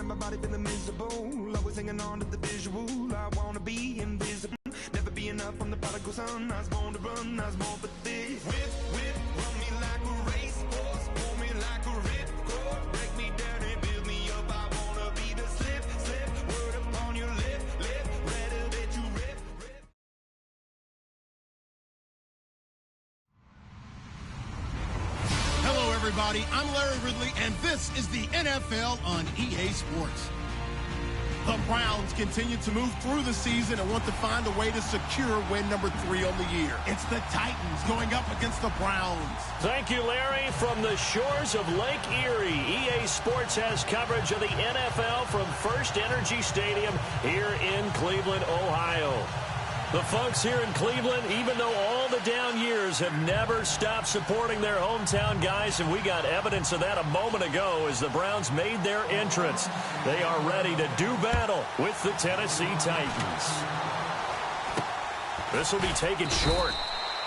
my body feeling miserable. Always hanging on to the visual. I wanna be invisible. Never be enough. I'm the prodigal son. I was born to run. I was born for this. Whip, whip, run me like a racehorse. Pull me like a ripcord. Break me down and build me up. I wanna be the slip, slip. Word upon your lip, lip. Rather that you rip, rip. Hello, everybody. I'm Larry Ridley, and this is the NFL on EA Sports. The Browns continue to move through the season and want to find a way to secure win number 3 on the year. It's the Titans going up against the Browns. Thank you, Larry. From the shores of Lake Erie, EA Sports has coverage of the NFL from First Energy Stadium here in Cleveland, Ohio. The folks here in Cleveland, even though all the down years, have never stopped supporting their hometown guys, and we got evidence of that a moment ago as the Browns made their entrance. They are ready to do battle with the Tennessee Titans. This will be taken short,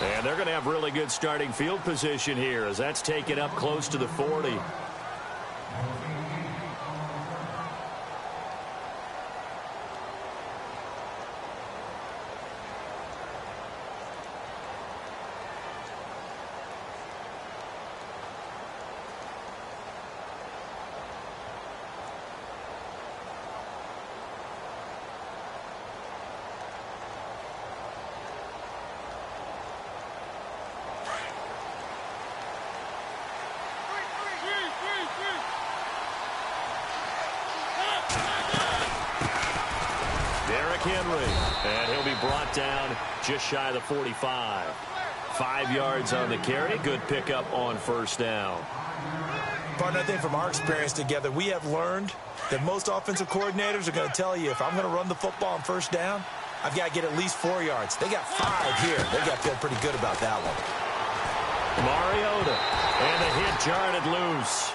and they're going to have really good starting field position here as that's taken up close to the 40. And he'll be brought down just shy of the 45. 5 yards on the carry. Good pickup on first down. Partner, I think from our experience together, we have learned that most offensive coordinators are going to tell you, if I'm going to run the football on first down, I've got to get at least 4 yards. They got 5 here. They got to feel pretty good about that one. Mariota. And the hit jarred it loose.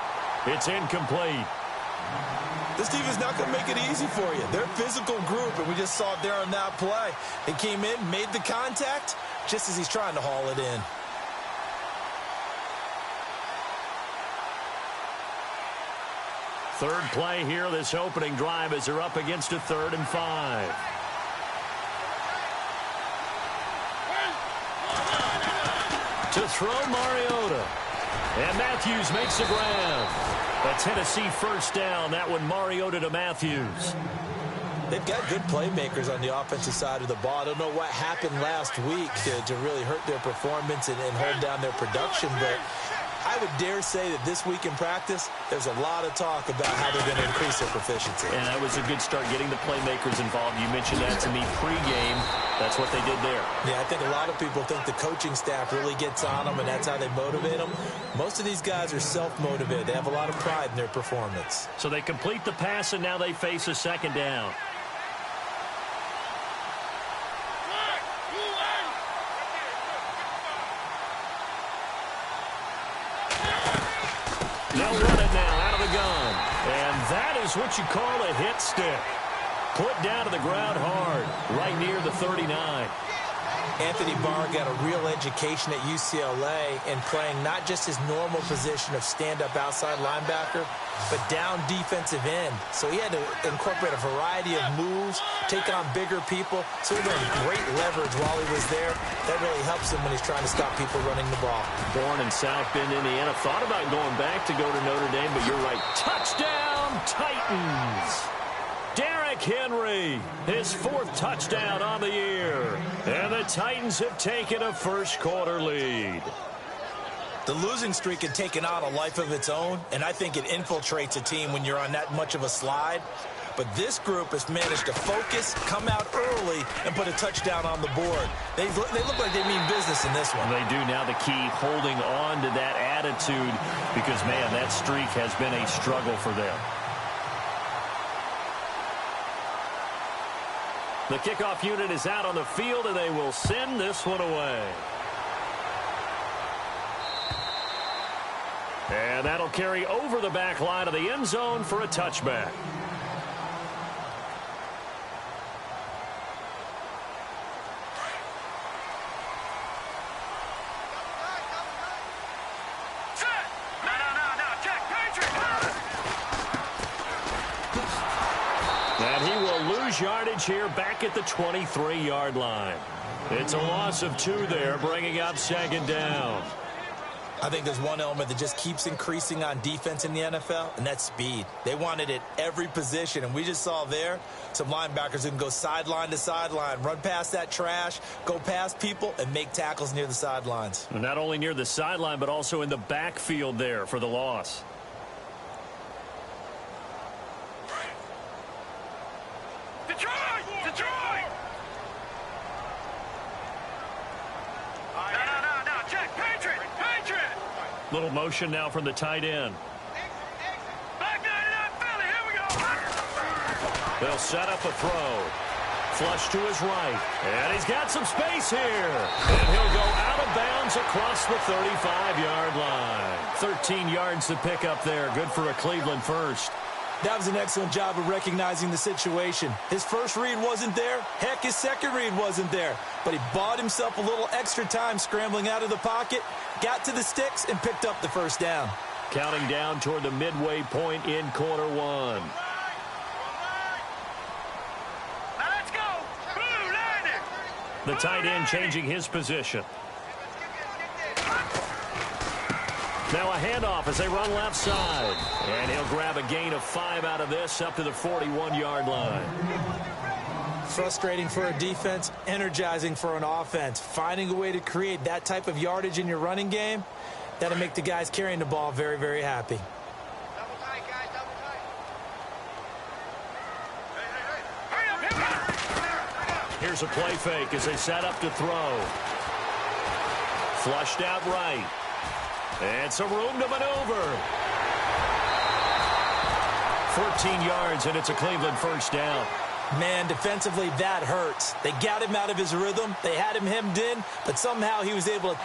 It's incomplete. This team is not going to make it easy for you. They're a physical group, and we just saw it there on that play. They came in, made the contact, just as he's trying to haul it in. Third play here, this opening drive, as they're up against a 3rd and 5. To throw Mariota. And Matthews makes the grab. A Tennessee first down. That one Mariota to Matthews. They've got good playmakers on the offensive side of the ball. I don't know what happened last week to really hurt their performance and hold down their production, but I would dare say that this week in practice, there's a lot of talk about how they're going to increase their proficiency. And that was a good start, getting the playmakers involved. You mentioned that to me pregame. That's what they did there. Yeah, I think a lot of people think the coaching staff really gets on them, and that's how they motivate them. Most of these guys are self-motivated. They have a lot of pride in their performance. So they complete the pass, and now they face a second down. They'll run it now out of the gun. And that is what you call a hit stick. Put down to the ground hard, right near the 39. Anthony Barr got a real education at UCLA in playing not just his normal position of stand-up outside linebacker, but down defensive end. So he had to incorporate a variety of moves, take on bigger people. So he learned great leverage while he was there. That really helps him when he's trying to stop people running the ball. Born in South Bend, Indiana. Thought about going back to go to Notre Dame, but you're right. Touchdown, Titans! Derrick Henry, his 4th touchdown on the year. And the Titans have taken a first-quarter lead. The losing streak had taken on a life of its own, and I think it infiltrates a team when you're on that much of a slide. But this group has managed to focus, come out early, and put a touchdown on the board. They look like they mean business in this one. They do. Now the key, holding on to that attitude, because, man, that streak has been a struggle for them. The kickoff unit is out on the field, and they will send this one away. And that'll carry over the back line of the end zone for a touchback. lose yardage here back at the 23-yard line. It's a loss of 2 there, bringing up second down. I think there's one element that just keeps increasing on defense in the NFL, and that's speed. They want it at every position, and we just saw there some linebackers who can go sideline to sideline, run past that trash, go past people, and make tackles near the sidelines. And not only near the sideline, but also in the backfield there for the loss. Little motion now from the tight end. They'll set up a throw. Flush to his right. And he's got some space here. And he'll go out of bounds across the 35-yard line. 13 yards to pick up there. Good for a Cleveland first. That was an excellent job of recognizing the situation. His first read wasn't there. Heck, his second read wasn't there. But he bought himself a little extra time scrambling out of the pocket, got to the sticks, and picked up the first down. Counting down toward the midway point in quarter one. Let's go. Blue line. The tight end changing his position. Now a handoff as they run left side. And he'll grab a gain of 5 out of this up to the 41-yard line. Frustrating for a defense, energizing for an offense. Finding a way to create that type of yardage in your running game, that'll make the guys carrying the ball very, very happy. Double tight, guys, double tight. Here's a play fake as they set up to throw. Flushed out right. And some room to maneuver. 14 yards, and it's a Cleveland first down. Man, defensively, that hurts. They got him out of his rhythm. They had him hemmed in, but somehow he was able to...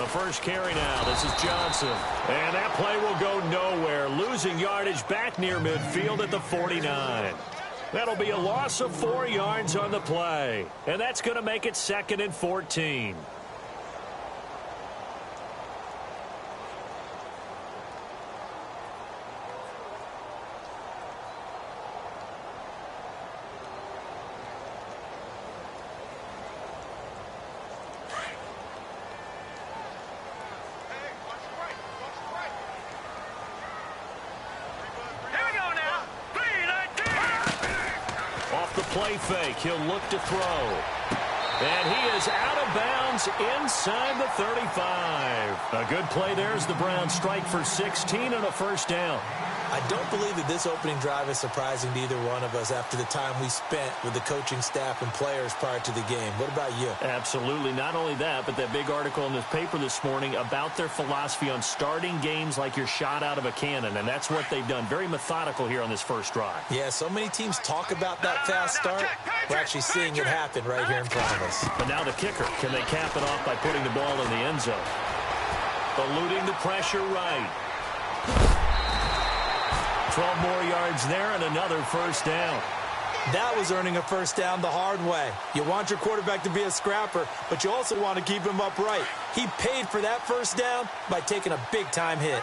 First carry now. This is Johnson. And that play will go nowhere. Losing yardage back near midfield at the 49. That'll be a loss of 4 yards on the play. And that's going to make it 2nd and 14. Play fake. He'll look to throw. And he is out of bounds inside the 35. A good play there as the Browns strike for 16 and a first down. I don't believe that this opening drive is surprising to either one of us after the time we spent with the coaching staff and players prior to the game. What about you? Absolutely. Not only that, but that big article in the paper this morning about their philosophy on starting games like you're shot out of a cannon, and that's what they've done. Very methodical here on this first drive. Yeah, so many teams talk about that fast start. We're actually seeing it happen right here in front of us. But now the kicker. Can they cap it off by putting the ball in the end zone? Eluding the pressure right. 12 more yards there and another first down. That was earning a first down the hard way. You want your quarterback to be a scrapper, but you also want to keep him upright. He paid for that first down by taking a big-time hit.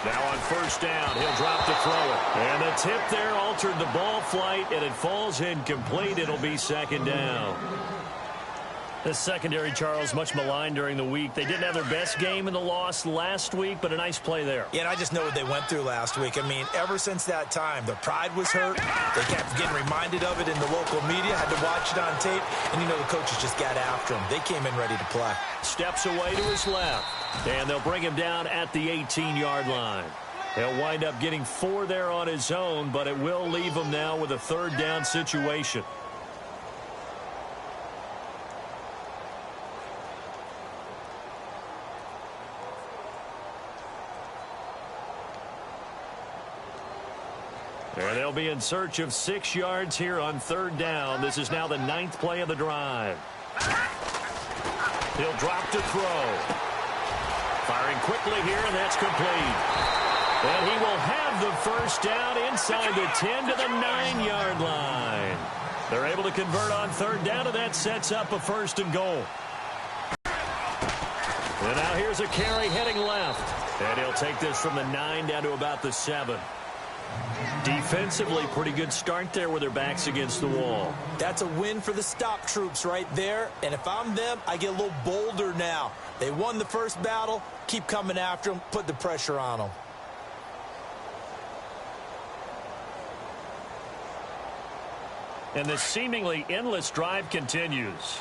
Now on first down, he'll drop to throw it. And the tip there altered the ball flight, and it falls incomplete. It'll be second down. This secondary, Charles, much maligned during the week. They didn't have their best game in the loss last week, but a nice play there. Yeah, and I just know what they went through last week. I mean, ever since that time, their pride was hurt. They kept getting reminded of it in the local media, had to watch it on tape, and you know the coaches just got after him. They came in ready to play. Steps away to his left, and they'll bring him down at the 18-yard line. He'll wind up getting 4 there on his own, but it will leave him now with a third down situation. And they'll be in search of 6 yards here on 3rd down. This is now the 9th play of the drive. He'll drop to throw. Firing quickly here, and that's complete. And he will have the first down inside the 10 to the 9-yard line. They're able to convert on 3rd down, and that sets up a 1st and goal. And now here's a carry heading left. And he'll take this from the 9 down to about the 7. Defensively, pretty good start there with their backs against the wall. That's a win for the stop troops right there. And if I'm them, I get a little bolder now. They won the first battle. Keep coming after them. Put the pressure on them. And this seemingly endless drive continues.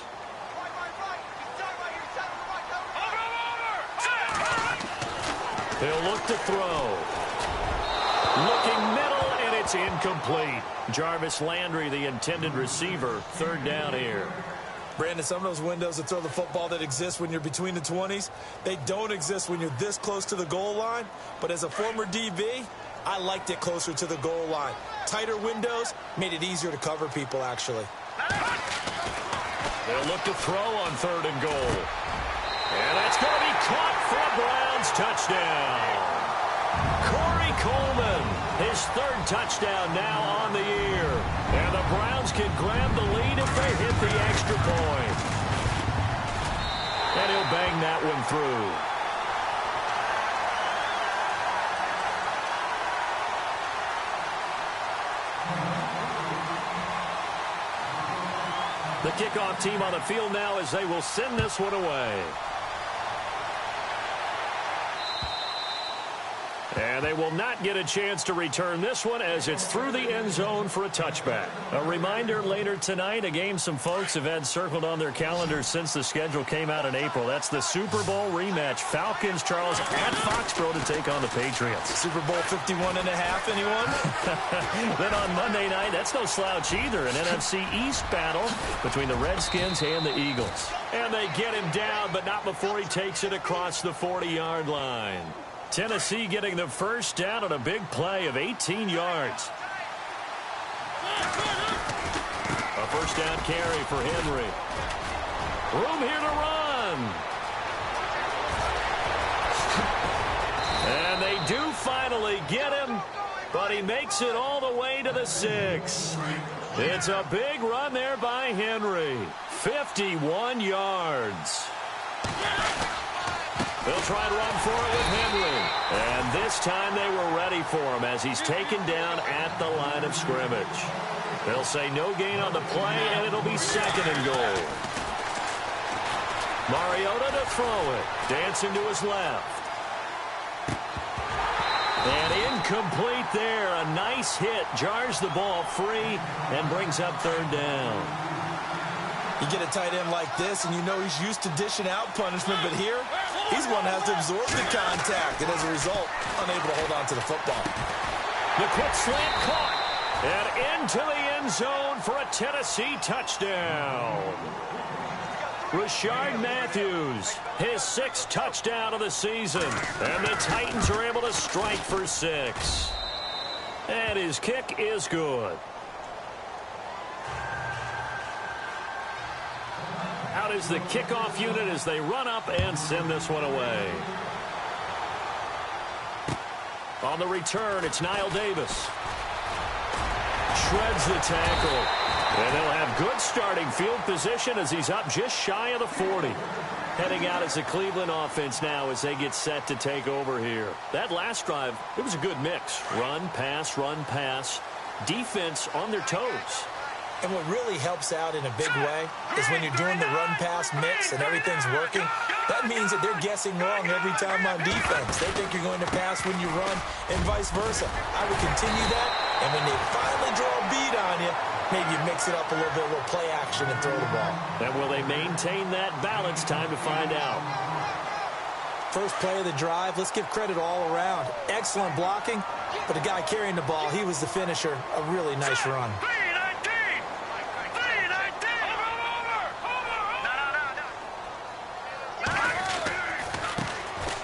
He'll look to throw. Looking middle, and it's incomplete. Jarvis Landry, the intended receiver, 3rd down here. Brandon, some of those windows to throw the football that exist when you're between the 20s, they don't exist when you're this close to the goal line. But as a former DB, I liked it closer to the goal line. Tighter windows made it easier to cover people, actually. They'll look to throw on 3rd and goal. And that's going to be caught for a Browns touchdown. Corey Coleman, his 3rd touchdown now on the year. And the Browns can grab the lead if they hit the extra point. And he'll bang that one through. The kickoff team on the field now as they will send this one away. And they will not get a chance to return this one as it's through the end zone for a touchback. A reminder later tonight, a game some folks have had circled on their calendars since the schedule came out in April. That's the Super Bowl rematch. Falcons, Charles, at Foxborough to take on the Patriots. Super Bowl 51.5, anyone? Then on Monday night, that's no slouch either. An NFC East battle between the Redskins and the Eagles. And they get him down, but not before he takes it across the 40-yard line. Tennessee getting the first down on a big play of 18 yards. A first down carry for Henry. Room here to run. And they do finally get him, but he makes it all the way to the 6. It's a big run there by Henry. 51 yards. They'll try and run for it with Henry. And this time they were ready for him as he's taken down at the line of scrimmage. They'll say no gain on the play, and it'll be 2nd and goal. Mariota to throw it. Dancing to his left. And incomplete there. A nice hit. Jars the ball free and brings up 3rd down. You get a tight end like this, and you know he's used to dishing out punishment, but here, he's one that has to absorb the contact, and as a result, unable to hold on to the football. The quick slant caught, and into the end zone for a Tennessee touchdown. Rashard Matthews, his 6th touchdown of the season, and the Titans are able to strike for 6. And his kick is good. Out is the kickoff unit as they run up and send this one away. On the return, it's Niall Davis. Shreds the tackle. And they'll have good starting field position as he's up just shy of the 40. Heading out as the Cleveland offense now as they get set to take over here. That last drive, it was a good mix. Run, pass, defense on their toes. And what really helps out in a big way is when you're doing the run-pass mix and everything's working, that means that they're guessing wrong every time on defense. They think you're going to pass when you run and vice versa. I would continue that, and when they finally draw a beat on you, maybe you mix it up a little bit, a little play action and throw the ball. And will they maintain that balance? Time to find out. First play of the drive, let's give credit all around. Excellent blocking, but the guy carrying the ball, he was the finisher. A really nice run.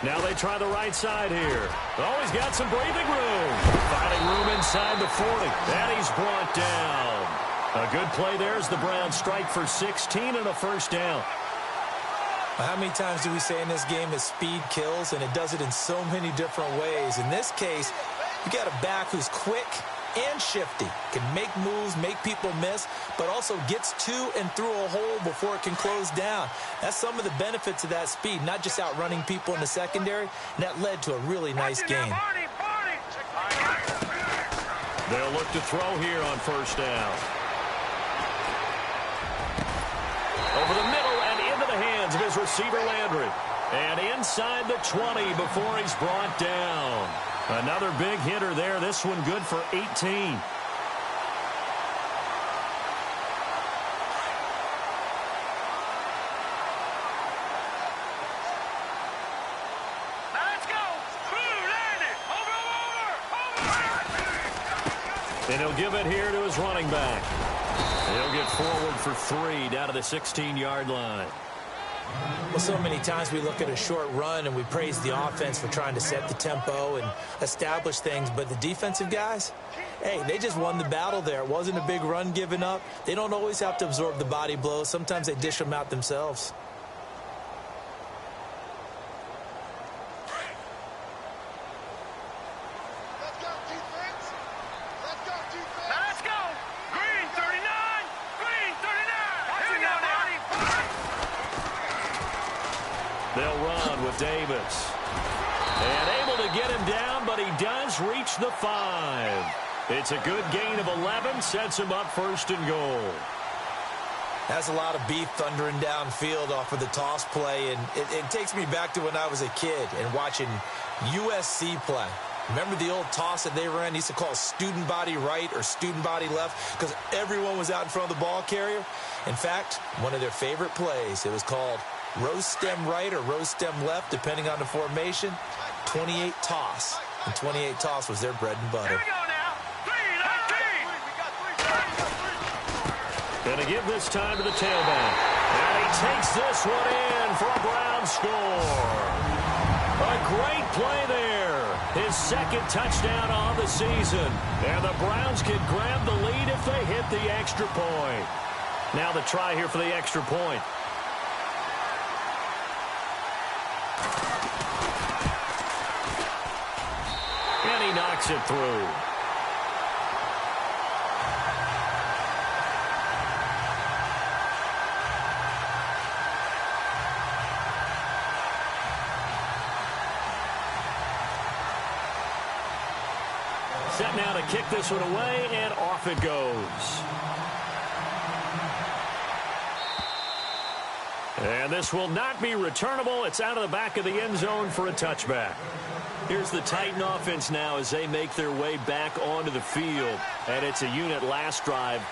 Now they try the right side here. Oh, he's got some breathing room. Finding room inside the 40. And he's brought down. A good play there as the Browns strike for 16 and a first down. How many times do we say in this game that speed kills, and it does it in so many different ways? In this case, you got a back who's quick and shifty, can make moves, make people miss, but also gets to and through a hole before it can close down. That's some of the benefits of that speed, not just outrunning people in the secondary, and that led to a really nice game. They'll look to throw here on first down. Over the middle and into the hands of his receiver, Landry. And inside the 20 before he's brought down. Another big hitter there. This one good for 18. Let's go. Blue, land it. Over. And he'll give it here to his running back. He'll get forward for 3 down to the 16-yard line. Well, so many times we look at a short run and we praise the offense for trying to set the tempo and establish things, but the defensive guys, hey, they just won the battle there. It wasn't a big run given up. They don't always have to absorb the body blows. Sometimes they dish them out themselves. Let's go. Green 39. Green 39. Here we go now. They'll run with Davis. And able to get him down, but he does reach the 5. It's a good gain of 11, sets him up first and goal. That's a lot of beef thundering downfield off of the toss play, and it takes me back to when I was a kid and watching USC play. Remember the old toss that they ran? They used to call student body right or student body left because everyone was out in front of the ball carrier. In fact, one of their favorite plays, it was called rose stem right or rose stem left, depending on the formation. 28 toss. And 28 toss was their bread and butter. Here we go now. 3-19. Going to give this time to the tailback. And he takes this one in for a Brown score. A great play there. His second touchdown on the season. And the Browns can grab the lead if they hit the extra point. Now the try here for the extra point. And he knocks it through. Set now to kick this one away, and off it goes. And this will not be returnable. It's out of the back of the end zone for a touchback. Here's the Titan offense now as they make their way back onto the field. And it's a unit last drive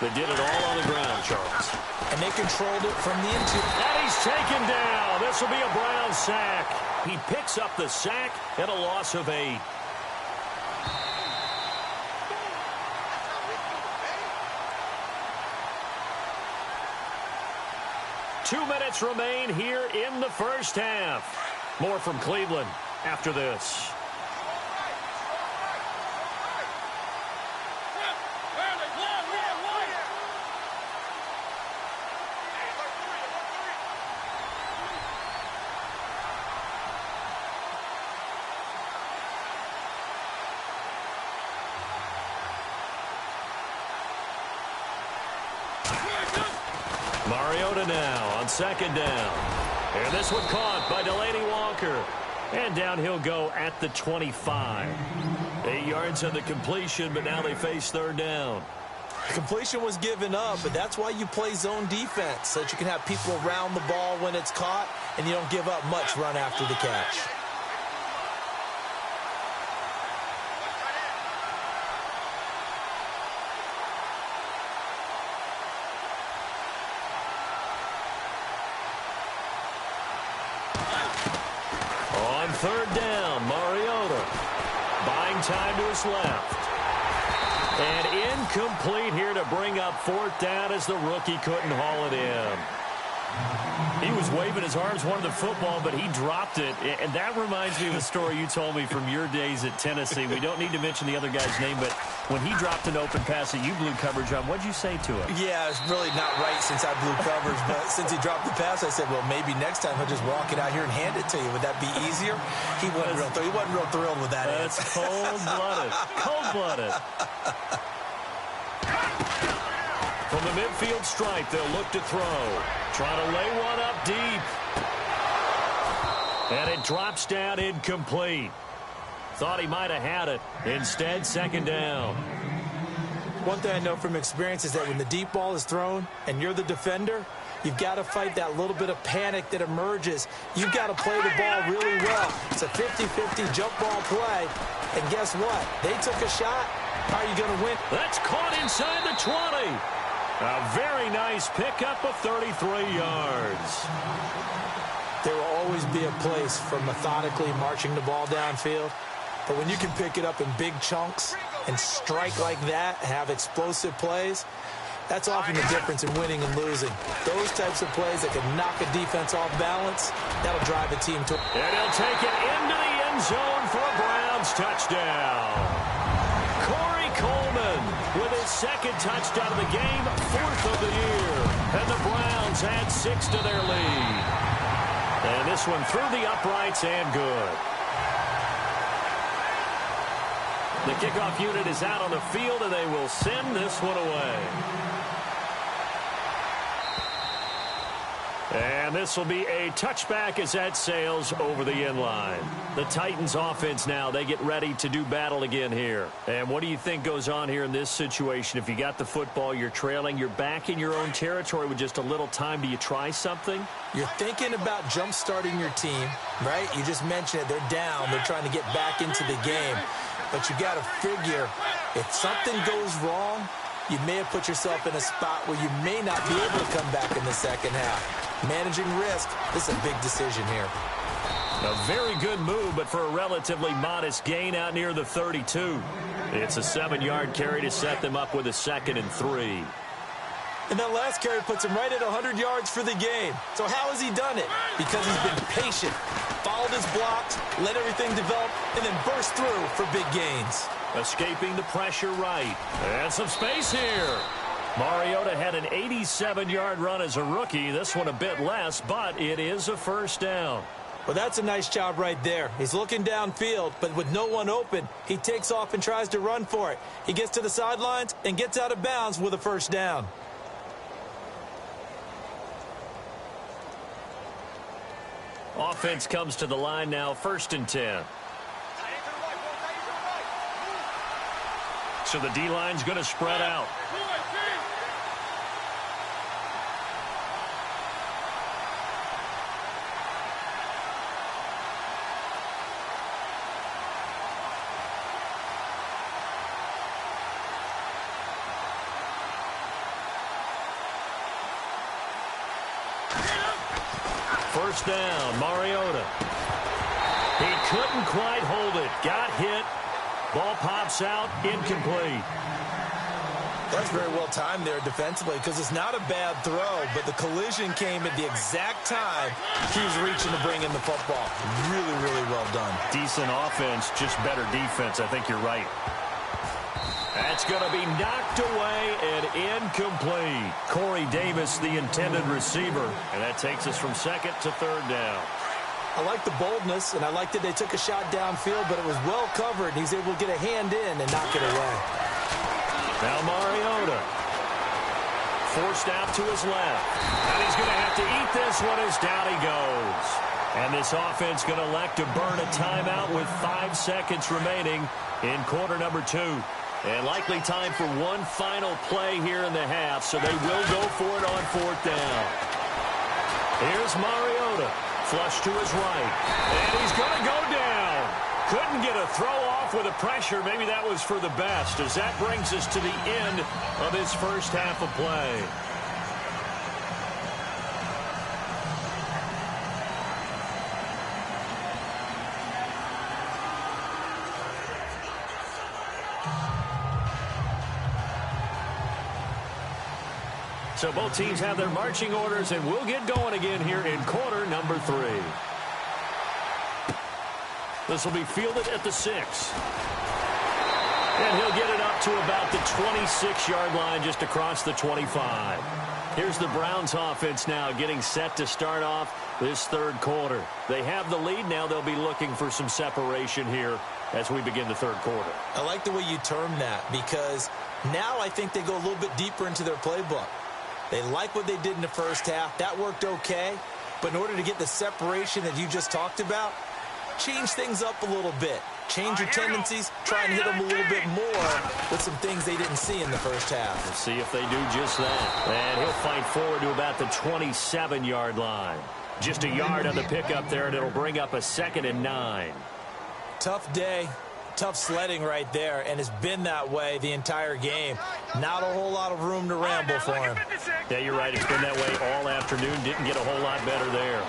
that did it all on the ground, Charles. And they controlled it from the interior. And he's taken down. This will be a Brown sack. He picks up the sack and a loss of 8. Two minutes remain here in the first half. More from Cleveland after this. Mariota now on second down. And this one caught by Delaney Walker. And down he'll go at the 25. 8 yards on the completion, but now they face third down. Completion was given up, but that's why you play zone defense, so that you can have people around the ball when it's caught, and you don't give up much run after the catch. On third down, Mariota buying time to his left. And incomplete here to bring up fourth down as the rookie couldn't haul it in. He was waving his arms, wanted the football, but he dropped it. And that reminds me of a story you told me from your days at Tennessee. We don't need to mention the other guy's name, but when he dropped an open pass that you blew coverage on, what'd you say to him? Yeah, it's really not right since I blew coverage, but since he dropped the pass, I said, well, maybe next time he'll just walk it out here and hand it to you. Would that be easier? He wasn't real thrilled with that. That's cold-blooded. Cold-blooded. From the midfield stripe, they'll look to throw. Trying to lay one up deep. And it drops down incomplete. Thought he might have had it. Instead, second down. One thing I know from experience is that when the deep ball is thrown and you're the defender, you've got to fight that little bit of panic that emerges. You've got to play the ball really well. It's a 50-50 jump ball play. And guess what? They took a shot. How are you going to win? That's caught inside the 20. A very nice pickup of 33 yards. There will always be a place for methodically marching the ball downfield. But when you can pick it up in big chunks and strike like that, have explosive plays, that's often the difference in winning and losing. Those types of plays that can knock a defense off balance, that'll drive a team to... And he'll take it into the end zone for a Browns touchdown. Corey Coleman with his second touchdown of the game, 4th of the year. And the Browns add 6 to their lead. And this one through the uprights and good. The kickoff unit is out on the field, and they will send this one away. And this will be a touchback as that sails over the end line. The Titans offense now, they get ready to do battle again here. And what do you think goes on here in this situation? If you got the football, you're trailing, you're back in your own territory with just a little time. Do you try something? You're thinking about jump-starting your team, right? You just mentioned it. They're down. They're trying to get back into the game. But you got to figure, if something goes wrong, you may have put yourself in a spot where you may not be able to come back in the second half. Managing risk, this is a big decision here. A very good move, but for a relatively modest gain out near the 32. It's a 7-yard carry to set them up with a 2nd and 3. And that last carry puts him right at 100 yards for the game. So how has he done it? Because he's been patient, followed his blocks, let everything develop, and then burst through for big gains. Escaping the pressure right. And some space here. Mariota had an 87-yard run as a rookie. This one a bit less, but it is a first down. Well, that's a nice job right there. He's looking downfield, but with no one open, he takes off and tries to run for it. He gets to the sidelines and gets out of bounds with a first down. Offense comes to the line now, 1st and 10. So the D-line's going to spread out. First down, Mariota. He couldn't quite hold it. Got hit. Ball pops out, incomplete. That's very well timed there defensively because it's not a bad throw, but the collision came at the exact time he was reaching to bring in the football. Really, really well done. Decent offense, just better defense. I think you're right. That's going to be knocked away and incomplete. Corey Davis, the intended receiver. And that takes us from 2nd to 3rd down. I like the boldness, and I like that they took a shot downfield, but it was well covered. He's able to get a hand in and knock it away. Now Mariota. Forced out to his left. And he's going to have to eat this one as down he goes. And this offense going to elect to burn a timeout with 5 seconds remaining in quarter number 2. And likely time for one final play here in the half, so they will go for it on 4th down. Here's Mariota. Flush to his right. And he's going to go down. Couldn't get a throw off with the pressure. Maybe that was for the best, as that brings us to the end of his first half of play. So both teams have their marching orders, and we'll get going again here in quarter number 3. This will be fielded at the 6. And he'll get it up to about the 26-yard line, just across the 25. Here's the Browns offense now getting set to start off this third quarter. They have the lead. Now they'll be looking for some separation here as we begin the third quarter. I like the way you term that, because now I think they go a little bit deeper into their playbook. They like what they did in the first half. That worked okay. But in order to get the separation that you just talked about, change things up a little bit. Change your tendencies. Try and hit them a little bit more with some things they didn't see in the first half. We'll see if they do just that. And he'll fight forward to about the 27-yard line. Just a yard on the pickup there, and it'll bring up a 2nd and 9. Tough day. Tough sledding right there, and it's been that way the entire game. Not a whole lot of room to ramble for him. Yeah, you're right. It's been that way all afternoon. Didn't get a whole lot better there.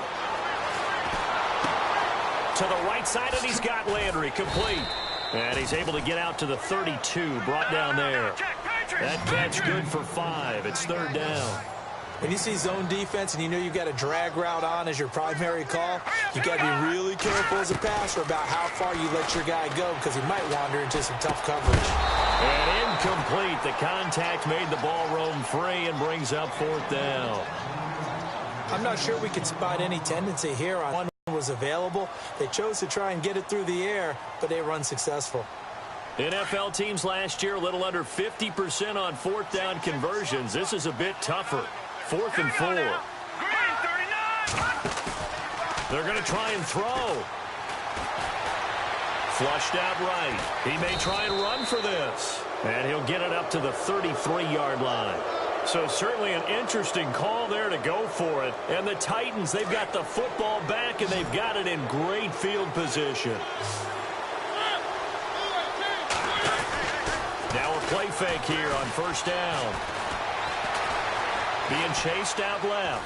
To the right side, and he's got Landry complete. And he's able to get out to the 32, brought down there. That catch good for 5. It's 3rd down. When you see zone defense and you know you've got a drag route on as your primary call, you got to be really careful as a passer about how far you let your guy go, because he might wander into some tough coverage. And incomplete. The contact made the ball roam free and brings up 4th down. I'm not sure we could spot any tendency here on one was available. They chose to try and get it through the air, but they were unsuccessful. NFL teams last year a little under 50% on 4th down conversions. This is a bit tougher. 4th and 4. They're going to try and throw. Flushed out right. He may try and run for this. And he'll get it up to the 33-yard line. So certainly an interesting call there to go for it. And the Titans, they've got the football back, and they've got it in great field position. Now a play fake here on 1st down. Being chased out left.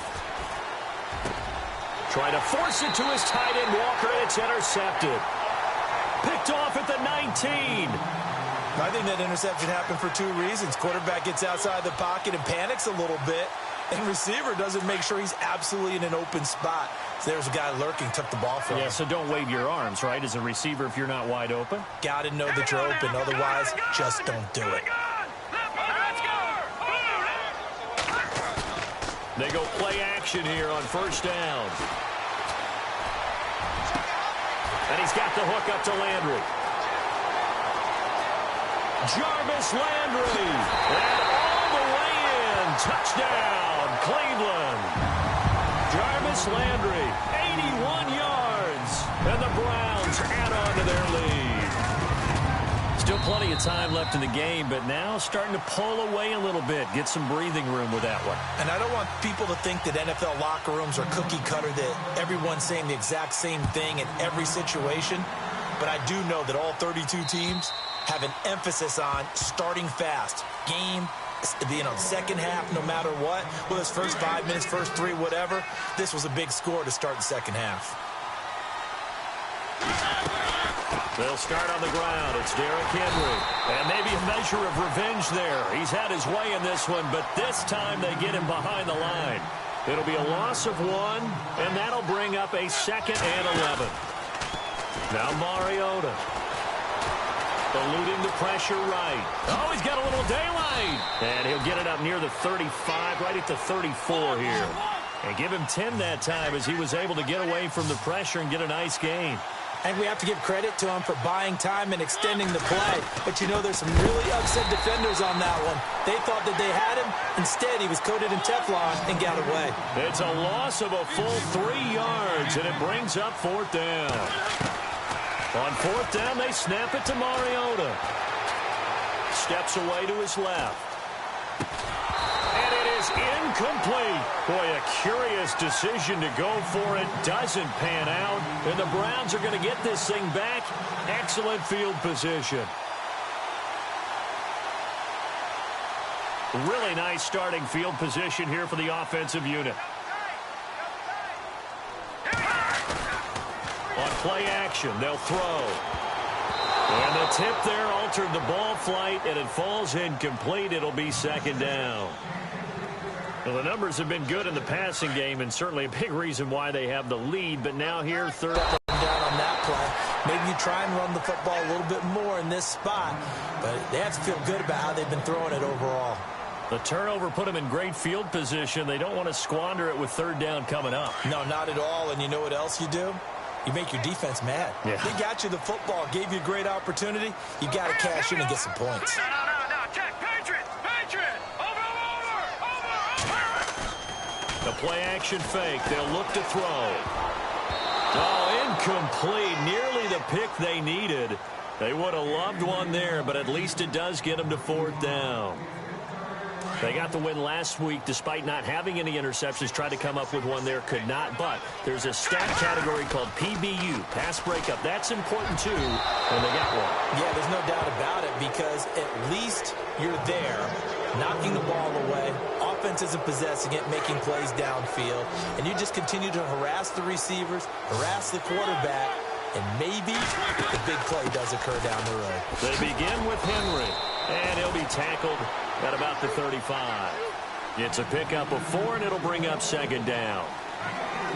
Try to force it to his tight end, Walker, and it's intercepted. Picked off at the 19. I think that interception happened for 2 reasons. Quarterback gets outside the pocket and panics a little bit, and receiver doesn't make sure he's absolutely in an open spot. So there's a guy lurking, took the ball from him. Yeah, so don't wave your arms, right, as a receiver if you're not wide open? Got to know that you're open. Otherwise, just don't do it. They go play action here on 1st down. And he's got the hook up to Landry. Jarvis Landry. And all the way in. Touchdown, Cleveland. Jarvis Landry, 81 yards. And the Browns add on to their lead. Still plenty of time left in the game, but now starting to pull away a little bit. Get some breathing room with that one. And I don't want people to think that NFL locker rooms are cookie cutter, that everyone's saying the exact same thing in every situation. But I do know that all 32 teams have an emphasis on starting fast. Game, second half, no matter what. Whether it's first 5 minutes, first 3, whatever. This was a big score to start the second half. They'll start on the ground. It's Derrick Henry. And maybe a measure of revenge there. He's had his way in this one, but this time they get him behind the line. It'll be a loss of 1, and that'll bring up a 2nd and 11. Now Mariota. Eluding the pressure right. Oh, he's got a little daylight. And he'll get it up near the 35, right at the 34 here. And give him 10 that time as he was able to get away from the pressure and get a nice gain. And we have to give credit to him for buying time and extending the play. But, you know, there's some really upset defenders on that one. They thought that they had him. Instead, he was coated in Teflon and got away. It's a loss of a full 3 yards, and it brings up 4th down. On 4th down, they snap it to Mariota. Steps away to his left. And it is incomplete. Boy, a curious decision to go for it. Doesn't pan out. And the Browns are going to get this thing back. Excellent field position. Really nice starting field position here for the offensive unit. On play action, they'll throw. And the tip there altered the ball flight, and it falls incomplete. It'll be 2nd down. Well, the numbers have been good in the passing game, and certainly a big reason why they have the lead. But now here, third down on that play. Maybe you try and run the football a little bit more in this spot, but they have to feel good about how they've been throwing it overall. The turnover put them in great field position. They don't want to squander it with third down coming up. No, not at all. And you know what else you do? You make your defense mad. Yeah. They got you the football, gave you a great opportunity. You got to cash in and get some points. No. Check. Patriot. Over. The play action fake. They'll look to throw. Oh, incomplete. Nearly the pick they needed. They would have loved one there, but at least it does get them to fourth down. They got the win last week despite not having any interceptions. Tried to come up with one there, could not. But there's a stat category called PBU, pass breakup. That's important, too, when they got one. Yeah, there's no doubt about it because at least you're there, knocking the ball away. Offense isn't possessing it, making plays downfield. And you just continue to harass the receivers, harass the quarterback, and maybe the big play does occur down the road. They begin with Henry, and he'll be tackled at about the 35. It's a pickup of 4, and it'll bring up second down.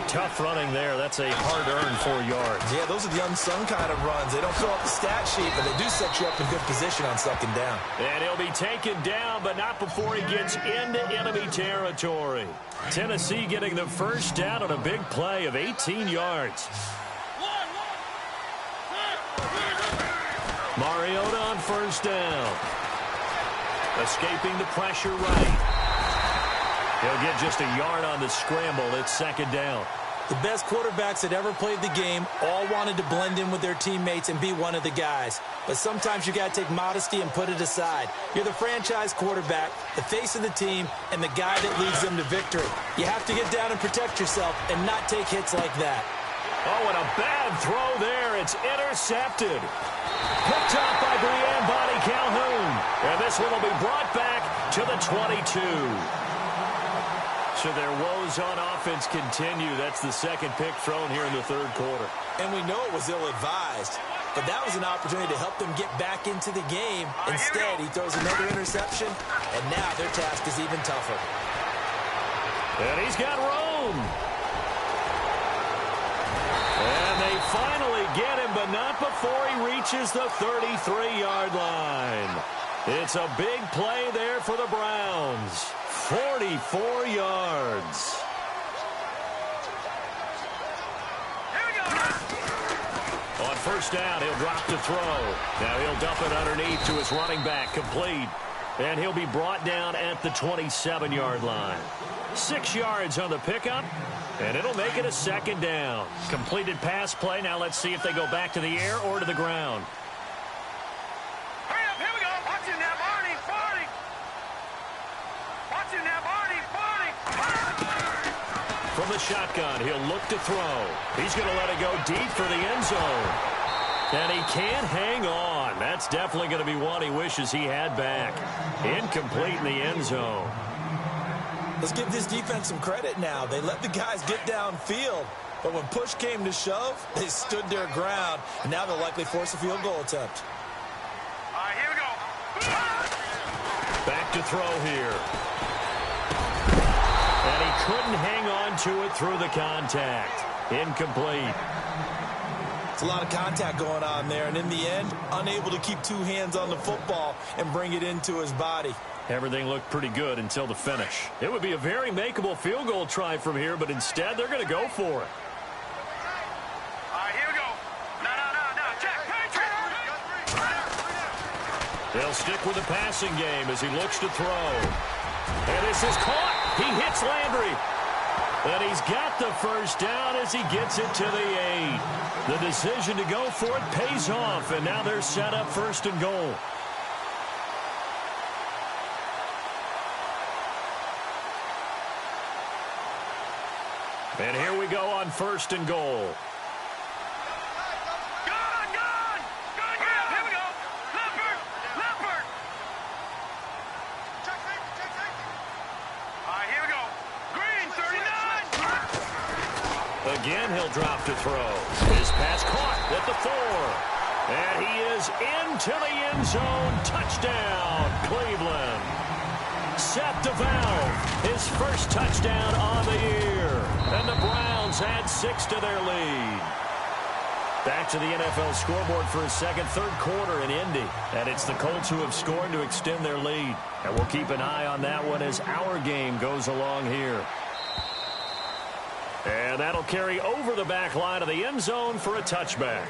Tough running there. That's a hard-earned 4 yards. Yeah, those are the unsung kind of runs. They don't fill up the stat sheet, but they do set you up in good position on second down. And he'll be taken down, but not before he gets into enemy territory. Tennessee getting the first down on a big play of 18 yards. Mariota on first down. Escaping the pressure right. He'll get just a yard on the scramble. It's second down. The best quarterbacks that ever played the game all wanted to blend in with their teammates and be one of the guys. But sometimes you got to take modesty and put it aside. You're the franchise quarterback, the face of the team, and the guy that leads them to victory. You have to get down and protect yourself and not take hits like that. Oh, and a bad throw there. It's intercepted. Picked off by Brianne Bonnie Calhoun. And this one will be brought back to the 22. So their woes on offense continue. That's the second pick thrown here in the third quarter. And we know it was ill-advised. But that was an opportunity to help them get back into the game. Instead, he throws another interception. And now their task is even tougher. And he's got room. And they finally get him, but not before he reaches the 33-yard line. It's a big play there for the Browns. 44 yards. Here we go. On first down, he'll drop to throw. Now he'll dump it underneath to his running back, complete. And he'll be brought down at the 27-yard line. 6 yards on the pickup. And it'll make it a second down. Completed pass play. Now let's see if they go back to the air or to the ground. Hurry up, here we go. Watch it now, Barney. Watch it now, Barney. From the shotgun, he'll look to throw. He's going to let it go deep for the end zone. And he can't hang on. That's definitely going to be one he wishes he had back. Incomplete in the end zone. Let's give this defense some credit now. They let the guys get downfield. But when push came to shove, they stood their ground. And now they'll likely force a field goal attempt. All right, here we go. Back to throw here. And he couldn't hang on to it through the contact. Incomplete. It's a lot of contact going on there. And in the end, unable to keep two hands on the football and bring it into his body. Everything looked pretty good until the finish. It would be a very makeable field goal try from here, but instead they're going to go for it. All right, here we go. No. Check. They'll stick with the passing game as he looks to throw. And this is caught. He hits Landry. And he's got the first down as he gets it to the 8. The decision to go for it pays off, and now they're set up first and goal. And here we go on first and goal. Gone. Here we go. Leopard. All right, here we go. Green, 39. Again, he'll drop to throw. His pass caught at the 4. And he is into the end zone. Touchdown, Cleveland. Set the valve. His first touchdown on the year. And the Browns add 6 to their lead. Back to the NFL scoreboard for a second, third quarter in Indy. And it's the Colts who have scored to extend their lead. And we'll keep an eye on that one as our game goes along here. And that'll carry over the back line of the end zone for a touchback.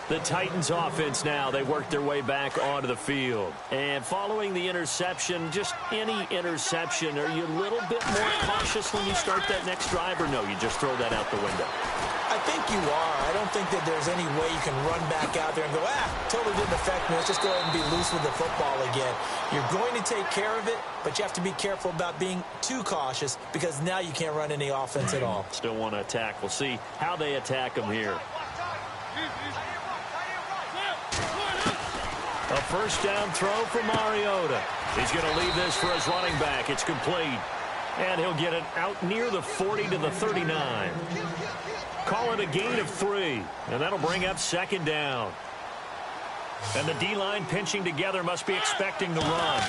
The Titans offense now, they work their way back onto the field. And following the interception, just any interception, are you a little bit more cautious when you start that next drive, or no, you just throw that out the window? I think you are. I don't think that there's any way you can run back out there and go, totally didn't affect me. Let's just go ahead and be loose with the football again. You're going to take care of it, but you have to be careful about being too cautious because now you can't run any offense at all. Still want to attack. We'll see how they attack them here. A first down throw for Mariota. He's going to leave this for his running back. It's complete. And he'll get it out near the 40 to the 39. Call it a gain of 3. And that'll bring up second down. And the D-line pinching together must be expecting the run.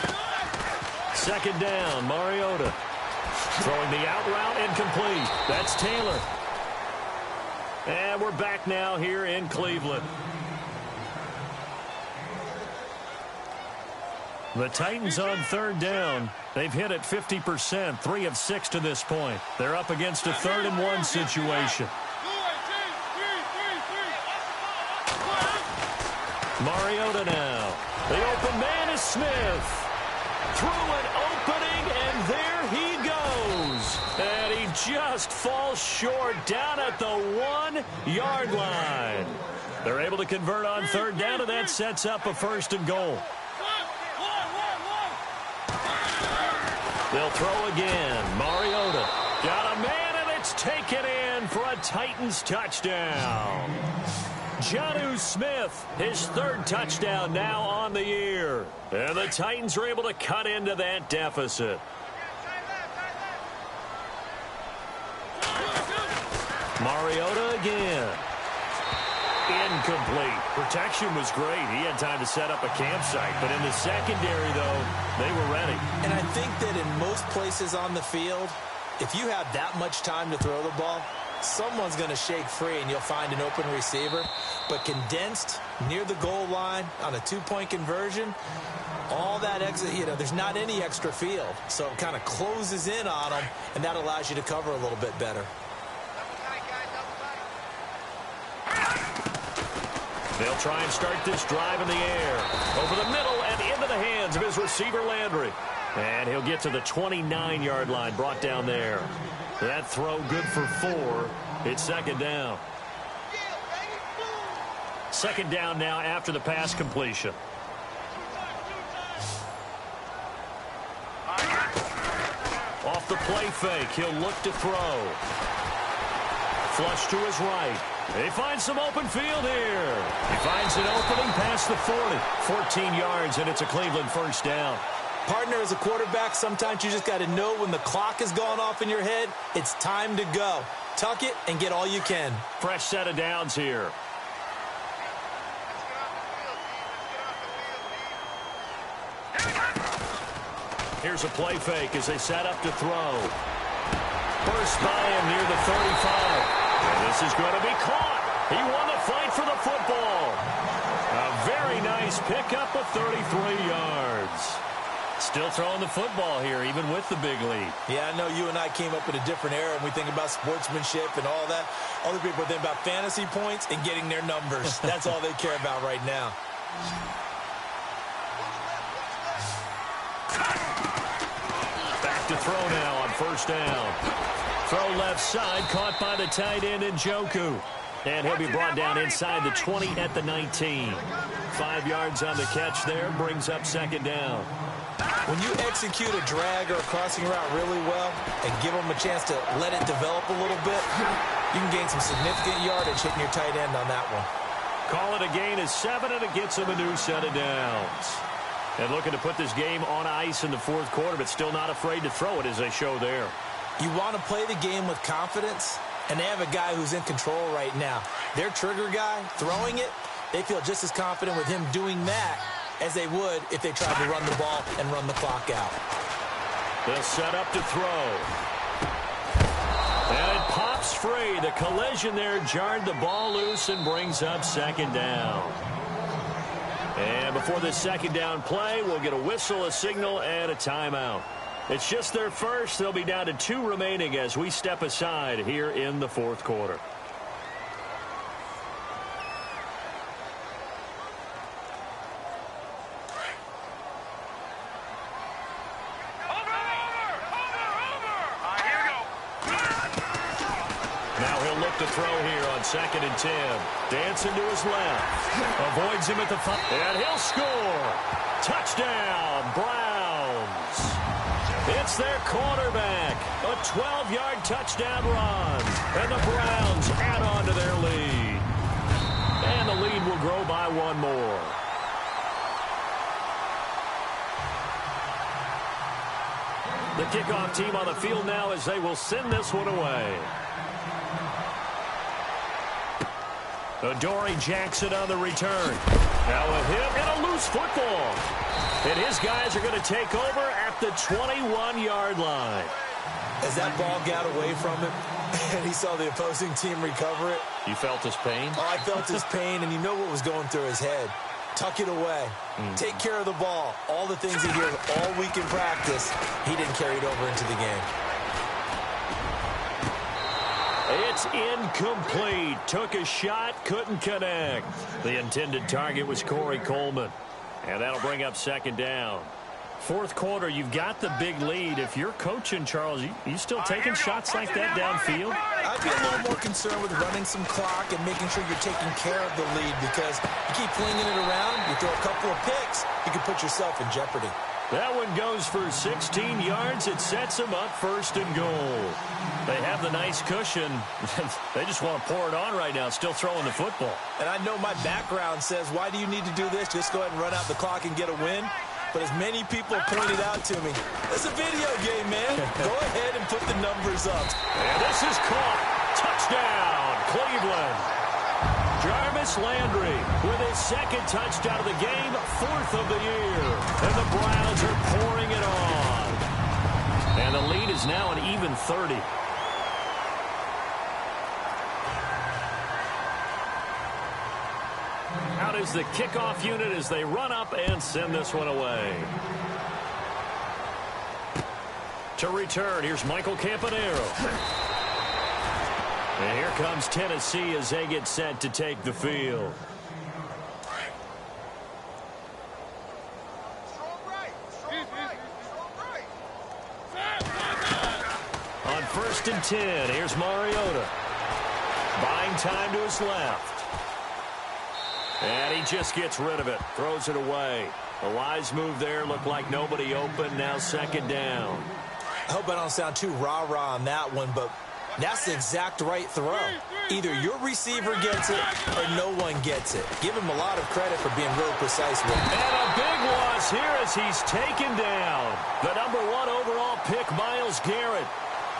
Second down, Mariota. Throwing the out route incomplete. That's Taylor. And we're back now here in Cleveland. The Titans on third down. They've hit it 50%, 3 of 6 to this point. They're up against a 3rd and 1 situation. Mariota now. The open man is Smith. Through an opening, and there he goes. And he just falls short down at the 1-yard line. They're able to convert on third down, and that sets up a 1st and goal. They'll throw again. Mariota got a man, and it's taken in for a Titans touchdown. Jonnu Smith, his 3rd touchdown now on the year. And the Titans are able to cut into that deficit. Mariota again. Incomplete. Protection was great. He had time to set up a campsite. But in the secondary, though, they were ready. And I think that in most places on the field, if you have that much time to throw the ball, someone's going to shake free and you'll find an open receiver. But condensed near the goal line on a 2-point conversion, all that exit, there's not any extra field. So it kind of closes in on them, and that allows you to cover a little bit better. They'll try and start this drive in the air. Over the middle and into the hands of his receiver, Landry. And he'll get to the 29-yard line, brought down there. That throw good for 4. It's second down. Second down now after the pass completion. Off the play fake, he'll look to throw. Flush to his right. They find some open field here. He finds an opening past the 40. 14 yards, and it's a Cleveland first down. Partner, as a quarterback, sometimes you just got to know when the clock is going off in your head, it's time to go. Tuck it and get all you can. Fresh set of downs here. Here's a play fake as they set up to throw. Burst by him near the 35. And this is going to be caught. He won the fight for the football. A very nice pickup of 33 yards. Still throwing the football here, even with the big lead. Yeah, I know you and I came up in a different era, and we think about sportsmanship and all that. Other people think about fantasy points and getting their numbers. That's all they care about right now. Back to throw now on first down. Throw left side, caught by the tight end Njoku. And he'll be brought down inside the 20 at the 19. 5 yards on the catch there, brings up second down. When you execute a drag or a crossing route really well and give them a chance to let it develop a little bit, you can gain some significant yardage hitting your tight end on that one. Call it a gain of 7, and it gets him a new set of downs. And looking to put this game on ice in the fourth quarter, but still not afraid to throw it as they show there. You want to play the game with confidence, and they have a guy who's in control right now. Their trigger guy, throwing it, they feel just as confident with him doing that as they would if they tried to run the ball and run the clock out. They'll set up to throw. And it pops free. The collision there jarred the ball loose and brings up second down. And before this second down play, we'll get a whistle, a signal, and a timeout. It's just their first. They'll be down to 2 remaining as we step aside here in the fourth quarter. To throw here on 2nd and 10. Dancing to his left. Avoids him at the 5. And he'll score. Touchdown, Browns. It's their quarterback. A 12-yard touchdown run. And the Browns add on to their lead. And the lead will grow by 1 more. The kickoff team on the field now as they will send this one away. Adoree Jackson on the return. Now a hit and a loose football. And his guys are going to take over at the 21-yard line. As that ball got away from him and he saw the opposing team recover it. You felt his pain? Oh, I felt his pain, and you know what was going through his head. Tuck it away. Take care of the ball. All the things he hears all week in practice, he didn't carry it over into the game. It's incomplete. Took a shot, couldn't connect. The intended target was Corey Coleman. And that'll bring up second down. Fourth quarter, you've got the big lead. If you're coaching, Charles, you still taking shots like that downfield? I'd be a little more concerned with running some clock and making sure you're taking care of the lead, because you keep flinging it around, you throw a couple of picks, you can put yourself in jeopardy. That one goes for 16 yards. It sets them up 1st and goal. They have the nice cushion. They just want to pour it on right now, still throwing the football. And I know my background says, why do you need to do this? Just go ahead and run out the clock and get a win. But as many people pointed out to me, it's a video game, man. Go ahead and put the numbers up. And this is caught. Touchdown, Cleveland. Jarvis Landry with his 2nd touchdown of the game, 4th of the year. And the Browns are pouring it on. And the lead is now an even 30. Out is the kickoff unit as they run up and send this one away. To return, here's Michael Campanaro. And here comes Tennessee as they get set to take the field. On 1st and 10, here's Mariota. Buying time to his left. And he just gets rid of it. Throws it away. A wise move there. Looked like nobody open. Now 2nd down. I hope I don't sound too rah-rah on that one, but that's the exact right throw. Either your receiver gets it or no one gets it. Give him a lot of credit for being real precise with it. And a big loss here as he's taken down. The #1 overall pick, Myles Garrett.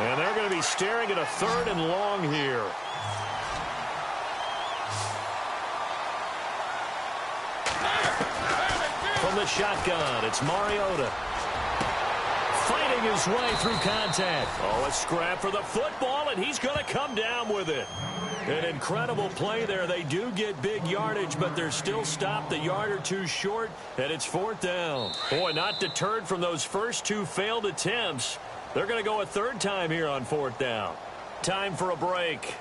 And they're going to be staring at a 3rd and long here. From the shotgun, it's Mariota. Fighting his way through contact. Oh, a scrap for the football, and he's going to come down with it. An incredible play there. They do get big yardage, but they're still stopped a yard or two short, and it's 4th down. Boy, not deterred from those first 2 failed attempts. They're going to go a 3rd time here on 4th down. Time for a break.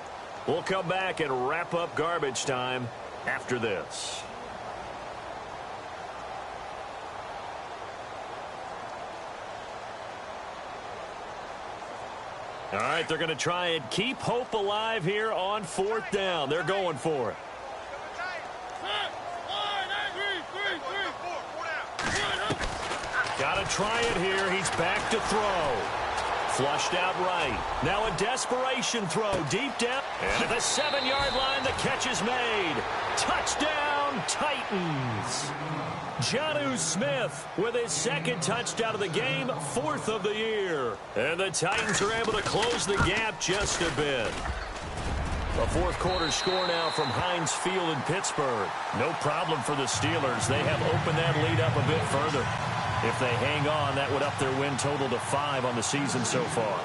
We'll come back and wrap up garbage time after this. All right, they're going to try and keep hope alive here on 4th down. They're going for it. Got to try it here. He's back to throw. Flushed out right. Now a desperation throw deep down. And at the 7-yard line, the catch is made. Touchdown, Titans. Jonnu Smith with his 2nd touchdown of the game, 4th of the year. And the Titans are able to close the gap just a bit. A 4th quarter score now from Heinz Field in Pittsburgh. No problem for the Steelers. They have opened that lead up a bit further. If they hang on, that would up their win total to 5 on the season so far.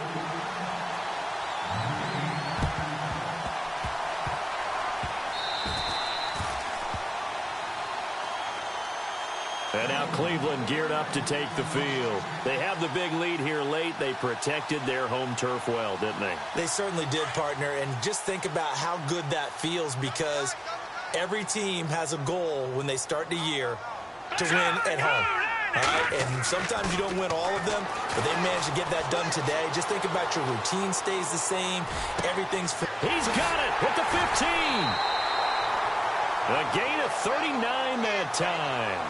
And now Cleveland geared up to take the field. They have the big lead here late. They protected their home turf well, didn't they? They certainly did, partner. And just think about how good that feels, because every team has a goal when they start the year to win at home. All right? And sometimes you don't win all of them, but they managed to get that done today. Just think about your routine stays the same. Everything's... He's got it at the 15. A gain of 39 that time.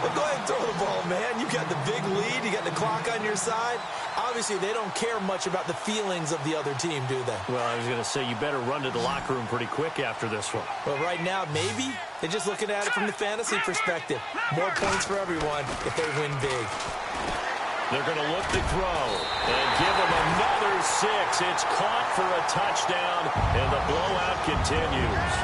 Well, go ahead and throw the ball, man. You got the big lead. You got the clock on your side. Obviously, they don't care much about the feelings of the other team, do they? Well, I was going to say, you better run to the locker room pretty quick after this one. Well, right now, maybe. They're just looking at it from the fantasy perspective. More points for everyone if they win big. They're going to look to throw and give them another 6. It's caught for a touchdown, and the blowout continues.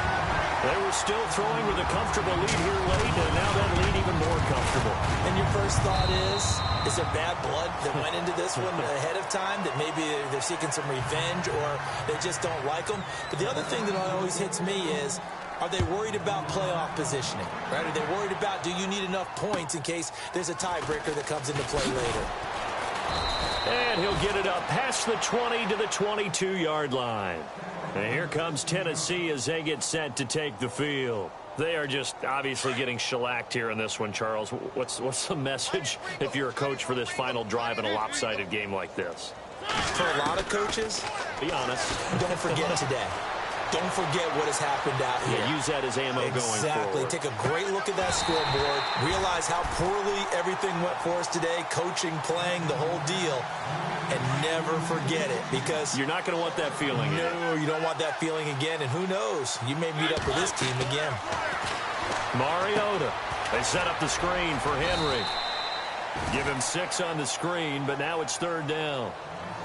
They were still throwing with a comfortable lead here late, and now that lead even more comfortable. And your first thought is there bad blood that went into this one ahead of time, that maybe they're seeking some revenge or they just don't like them? But the other thing that always hits me is, are they worried about playoff positioning? Right? Are they worried about, do you need enough points in case there's a tiebreaker that comes into play later? And he'll get it up past the 20 to the 22-yard line. And here comes Tennessee as they get set to take the field. They are just obviously getting shellacked here in this one, Charles. What's the message if you're a coach for this final drive in a lopsided game like this? For a lot of coaches, be honest, don't forget today. Don't forget what has happened out here. Yeah, use that as ammo going forward. Exactly. Take a great look at that scoreboard. Realize how poorly everything went for us today. Coaching, playing, the whole deal. And never forget it, because you're not going to want that feeling again. No, you don't want that feeling again. And who knows? You may meet up with this team again. Mariota. They set up the screen for Henry. Give him 6 on the screen, but now it's 3rd down.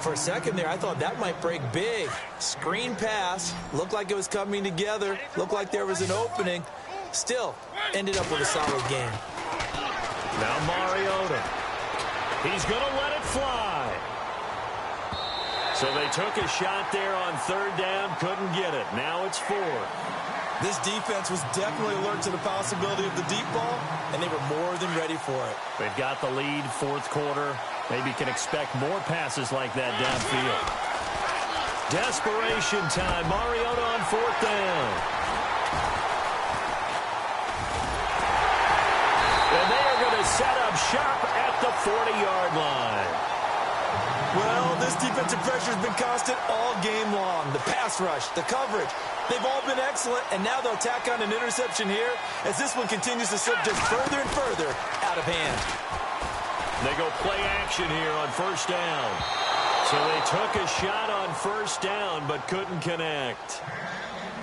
For a second there, I thought that might break big. Screen pass. Looked like it was coming together. Looked like there was an opening. Still, ended up with a solid game. Now Mariota. He's going to let it fly. So they took a shot there on 3rd down. Couldn't get it. Now it's 4. This defense was definitely alert to the possibility of the deep ball, and they were more than ready for it. They've got the lead, 4th quarter. Maybe can expect more passes like that downfield. Desperation time. Mariota on 4th down. And they are going to set up shop at the 40-yard line. Well, this defensive pressure has been constant all game long. The pass rush, the coverage, they've all been excellent, and now they'll tack on an interception here as this one continues to slip just further and further out of hand. They go play action here on 1st down. So they took a shot on 1st down but couldn't connect.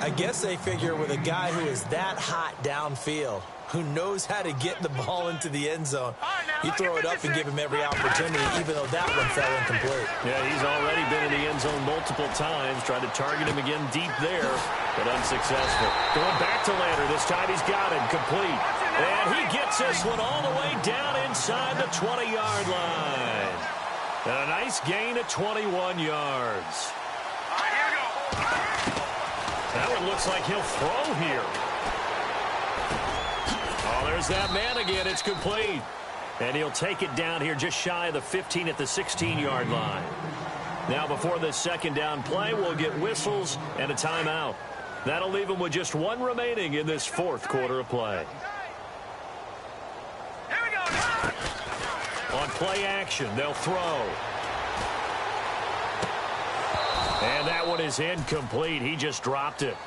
I guess they figure with a guy who is that hot downfield, who knows how to get the ball into the end zone, you throw it up and give him every opportunity, even though that one fell incomplete. Yeah, he's already been in the end zone multiple times. Tried to target him again deep there, but unsuccessful. Going back to Lander. This time he's got it. Complete. And he gets this one all the way down inside the 20-yard line. And a nice gain of 21 yards. That one looks like he'll throw here. Oh, there's that man again. It's complete. And he'll take it down here just shy of the 15 at the 16-yard line. Now before this 2nd down play, we'll get whistles and a timeout. That'll leave him with just 1 remaining in this 4th quarter of play. Here we go. On play action, they'll throw. And that one is incomplete. He just dropped it.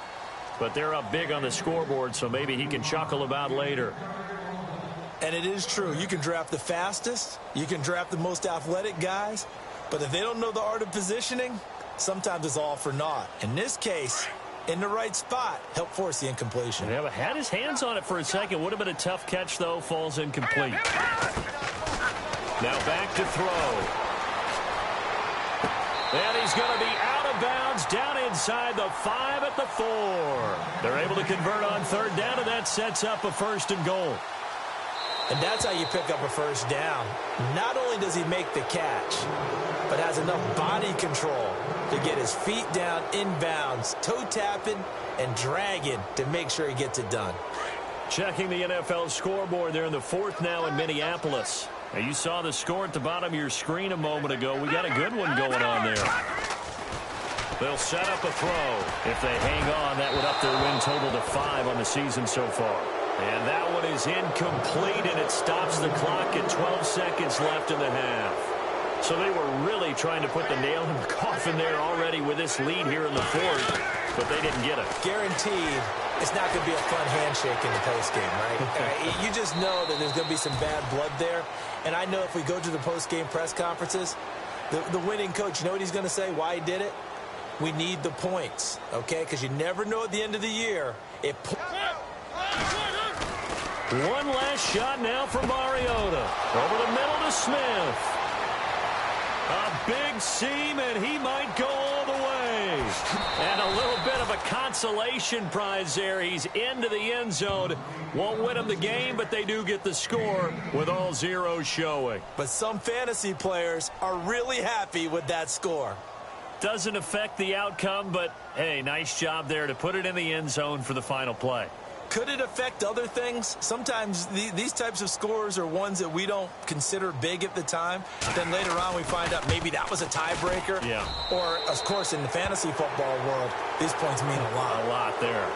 But they're up big on the scoreboard, so maybe he can chuckle about later. And it is true. You can draft the fastest. You can draft the most athletic guys. But if they don't know the art of positioning, sometimes it's all for naught. In this case, in the right spot, help force the incompletion. Yeah, but had his hands on it for a second. Would have been a tough catch, though. Falls incomplete. Now back to throw. And he's going to be out of bounds down inside the 5 at the 4. They're able to convert on 3rd down, and that sets up a 1st and goal. And that's how you pick up a first down. Not only does he make the catch, but has enough body control to get his feet down inbounds, toe tapping and dragging to make sure he gets it done. Checking the NFL scoreboard there in the fourth now in Minneapolis. Now you saw the score at the bottom of your screen a moment ago. We got a good one going on there. They'll set up a throw. If they hang on, that would up their win total to 5 on the season so far. And that one is incomplete, and it stops the clock at 12 seconds left in the half. So they were really trying to put the nail in the coffin there already with this lead here in the fourth, but they didn't get it. Guaranteed it's not going to be a fun handshake in the postgame, right? You just know that there's going to be some bad blood there. And I know if we go to the postgame press conferences, the winning coach, you know what he's going to say, why he did it? We need the points, okay? Because you never know at the end of the year. One last shot now for Mariota. Over the middle to Smith. A big seam, and he might go all the way. And a little bit of a consolation prize there. He's into the end zone. Won't win them the game, but they do get the score with all zeros showing. But some fantasy players are really happy with that score. Doesn't affect the outcome, but, hey, nice job there to put it in the end zone for the final play. Could it affect other things? Sometimes these types of scores are ones that we don't consider big at the time. Then later on we find out maybe that was a tiebreaker. Yeah. Or, of course, in the fantasy football world, these points mean a lot. A lot there.